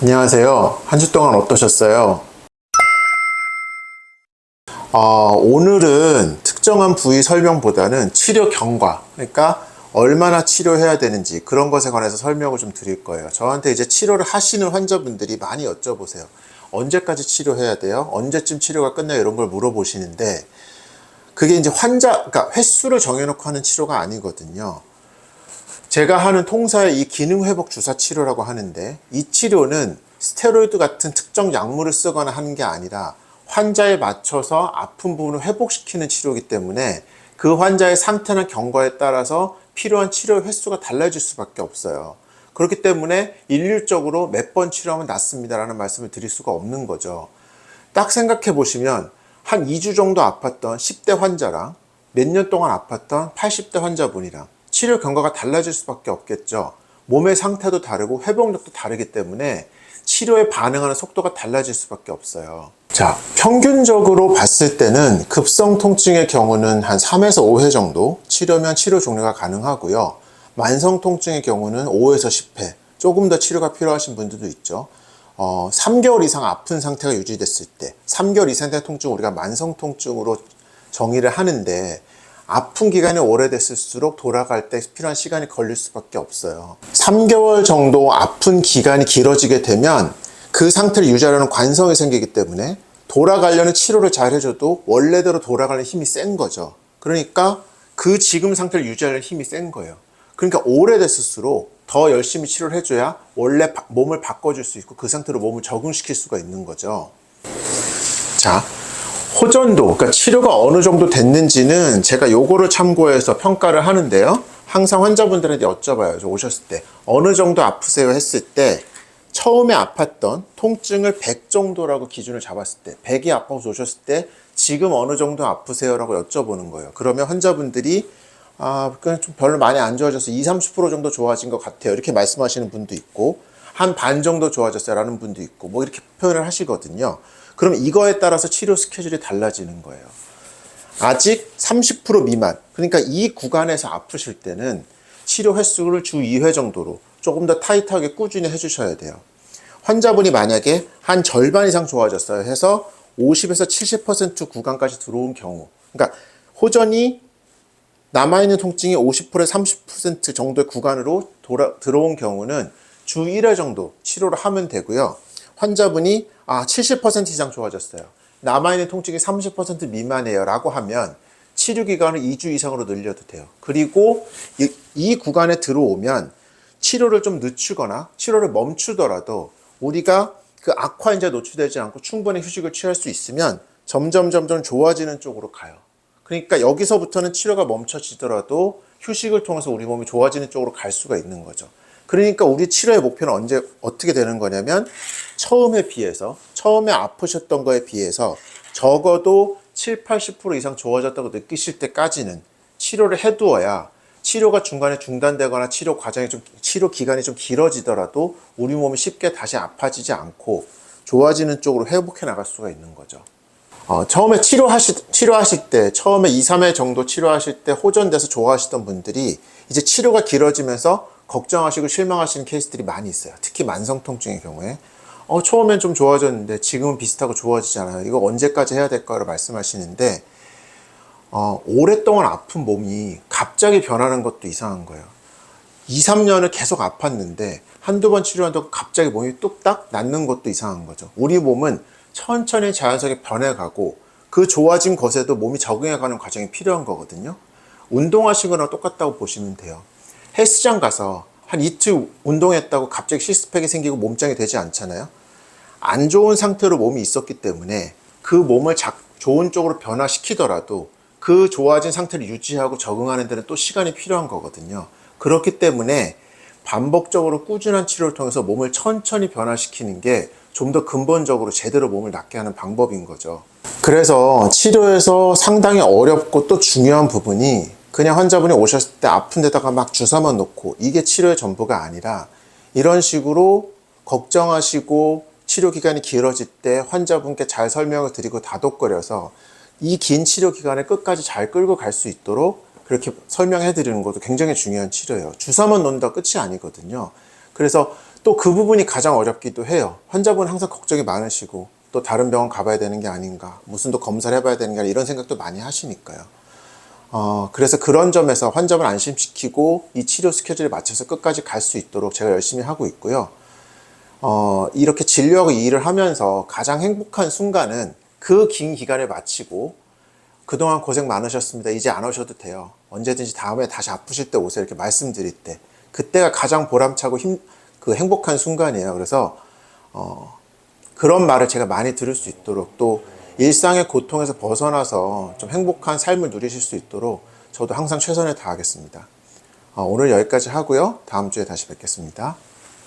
안녕하세요. 한 주 동안 어떠셨어요? 오늘은 특정한 부위 설명보다는 치료 경과, 그러니까 얼마나 치료해야 되는지 그런 것에 관해서 설명을 좀 드릴 거예요. 저한테 이제 치료를 하시는 환자분들이 많이 여쭤보세요. 언제까지 치료해야 돼요? 언제쯤 치료가 끝나요? 이런 걸 물어보시는데, 그게 이제 그러니까 횟수를 정해놓고 하는 치료가 아니거든요. 제가 하는 통사의 이 기능회복 주사 치료라고 하는데, 이 치료는 스테로이드 같은 특정 약물을 쓰거나 하는 게 아니라 환자에 맞춰서 아픈 부분을 회복시키는 치료이기 때문에 그 환자의 상태나 경과에 따라서 필요한 치료 횟수가 달라질 수밖에 없어요. 그렇기 때문에 일률적으로 몇 번 치료하면 낫습니다라는 말씀을 드릴 수가 없는 거죠. 딱 생각해 보시면 한 2주 정도 아팠던 10대 환자랑 몇 년 동안 아팠던 80대 환자분이랑 치료 경과가 달라질 수밖에 없겠죠. 몸의 상태도 다르고 회복력도 다르기 때문에 치료에 반응하는 속도가 달라질 수밖에 없어요. 자, 평균적으로 봤을 때는 급성 통증의 경우는 한 3에서 5회 정도 치료면 치료 종료가 가능하고요. 만성 통증의 경우는 5에서 10회, 조금 더 치료가 필요하신 분들도 있죠. 3개월 이상 아픈 상태가 유지됐을 때, 3개월 이상의 통증을 우리가 만성 통증으로 정의를 하는데, 아픈 기간이 오래됐을수록 돌아갈 때 필요한 시간이 걸릴 수밖에 없어요. 3개월 정도 아픈 기간이 길어지게 되면 그 상태를 유지하려는 관성이 생기기 때문에 돌아가려는 치료를 잘 해줘도 원래대로 돌아가는 힘이 센 거죠. 그러니까 그 지금 상태를 유지하려는 힘이 센 거예요. 그러니까 오래됐을수록 더 열심히 치료를 해줘야 원래 몸을 바꿔줄 수 있고 그 상태로 몸을 적응시킬 수가 있는 거죠. 자, 호전도, 그러니까 치료가 어느 정도 됐는지는 제가 요거를 참고해서 평가를 하는데요. 항상 환자분들한테 여쭤봐요. 오셨을 때 어느 정도 아프세요 했을 때 처음에 아팠던 통증을 100 정도라고 기준을 잡았을 때, 100이 아파서 오셨을 때 지금 어느 정도 아프세요? 라고 여쭤보는 거예요. 그러면 환자분들이 그냥 좀 별로 많이 안 좋아져서 20-30% 정도 좋아진 것 같아요. 이렇게 말씀하시는 분도 있고, 한 반 정도 좋아졌어요 라는 분도 있고, 뭐 이렇게 표현을 하시거든요. 그럼 이거에 따라서 치료 스케줄이 달라지는 거예요. 아직 30% 미만, 그러니까 이 구간에서 아프실 때는 치료 횟수를 주 2회 정도로 조금 더 타이트하게 꾸준히 해주셔야 돼요. 환자분이 만약에 한 절반 이상 좋아졌어요 해서 50에서 70% 구간까지 들어온 경우, 그러니까 호전이 남아있는 통증이 50%에서 30% 정도의 구간으로 들어온 경우는 주 1회 정도 치료를 하면 되고요. 환자분이 70% 이상 좋아졌어요. 남아있는 통증이 30% 미만이에요 라고 하면 치료 기간을 2주 이상으로 늘려도 돼요. 그리고 이 구간에 들어오면 치료를 좀 늦추거나 치료를 멈추더라도 우리가 그 악화인자에 노출되지 않고 충분히 휴식을 취할 수 있으면 점점 좋아지는 쪽으로 가요. 그러니까 여기서부터는 치료가 멈춰지더라도 휴식을 통해서 우리 몸이 좋아지는 쪽으로 갈 수가 있는 거죠. 그러니까 우리 치료의 목표는 어떻게 되는 거냐면 처음에 아프셨던 거에 비해서 적어도 70-80% 이상 좋아졌다고 느끼실 때까지는 치료를 해두어야 치료가 중간에 중단되거나 치료 기간이 좀 길어지더라도 우리 몸이 쉽게 다시 아파지지 않고 좋아지는 쪽으로 회복해 나갈 수가 있는 거죠. 처음에 치료하실 때, 처음에 2-3회 정도 치료하실 때 호전돼서 좋아하시던 분들이 이제 치료가 길어지면서 걱정하시고 실망하시는 케이스들이 많이 있어요. 특히 만성 통증의 경우에. 처음엔 좀 좋아졌는데 지금은 비슷하고 좋아지지 않아요. 이거 언제까지 해야 될까요? 말씀하시는데, 오랫동안 아픈 몸이 갑자기 변하는 것도 이상한 거예요. 2-3년을 계속 아팠는데 한두 번 치료한다고 갑자기 몸이 뚝딱 낫는 것도 이상한 거죠. 우리 몸은 천천히 자연스럽게 변해가고 그 좋아진 것에도 몸이 적응해가는 과정이 필요한 거거든요. 운동하신 거랑 똑같다고 보시면 돼요. 헬스장 가서 한 이틀 운동했다고 갑자기 시스팩이 생기고 몸짱이 되지 않잖아요. 안 좋은 상태로 몸이 있었기 때문에 그 몸을 좋은 쪽으로 변화시키더라도 그 좋아진 상태를 유지하고 적응하는 데는 또 시간이 필요한 거거든요. 그렇기 때문에 반복적으로 꾸준한 치료를 통해서 몸을 천천히 변화시키는 게 좀 더 근본적으로 제대로 몸을 낫게 하는 방법인 거죠. 그래서 치료에서 상당히 어렵고 또 중요한 부분이 그냥 환자분이 오셨을 때 아픈 데다가 막 주사만 놓고 이게 치료의 전부가 아니라 이런 식으로 걱정하시고 치료 기간이 길어질 때 환자분께 잘 설명을 드리고 다독거려서 이 긴 치료 기간을 끝까지 잘 끌고 갈 수 있도록 그렇게 설명해 드리는 것도 굉장히 중요한 치료예요. 주사만 놓는다 끝이 아니거든요. 그래서 또 그 부분이 가장 어렵기도 해요. 환자분 항상 걱정이 많으시고 또 다른 병원 가봐야 되는 게 아닌가, 무슨 또 검사를 해봐야 되는 게 아닌가 이런 생각도 많이 하시니까요. 그래서 그런 점에서 환자분 안심시키고 이 치료 스케줄에 맞춰서 끝까지 갈 수 있도록 제가 열심히 하고 있고요. 이렇게 진료하고 이 일을 하면서 가장 행복한 순간은 그 긴 기간을 마치고 그동안 고생 많으셨습니다. 이제 안 오셔도 돼요. 언제든지 다음에 다시 아프실 때 오세요. 이렇게 말씀드릴 때. 그때가 가장 보람차고 행복한 순간이에요. 그래서, 그런 말을 제가 많이 들을 수 있도록 또 일상의 고통에서 벗어나서 좀 행복한 삶을 누리실 수 있도록 저도 항상 최선을 다하겠습니다. 오늘 여기까지 하고요. 다음 주에 다시 뵙겠습니다.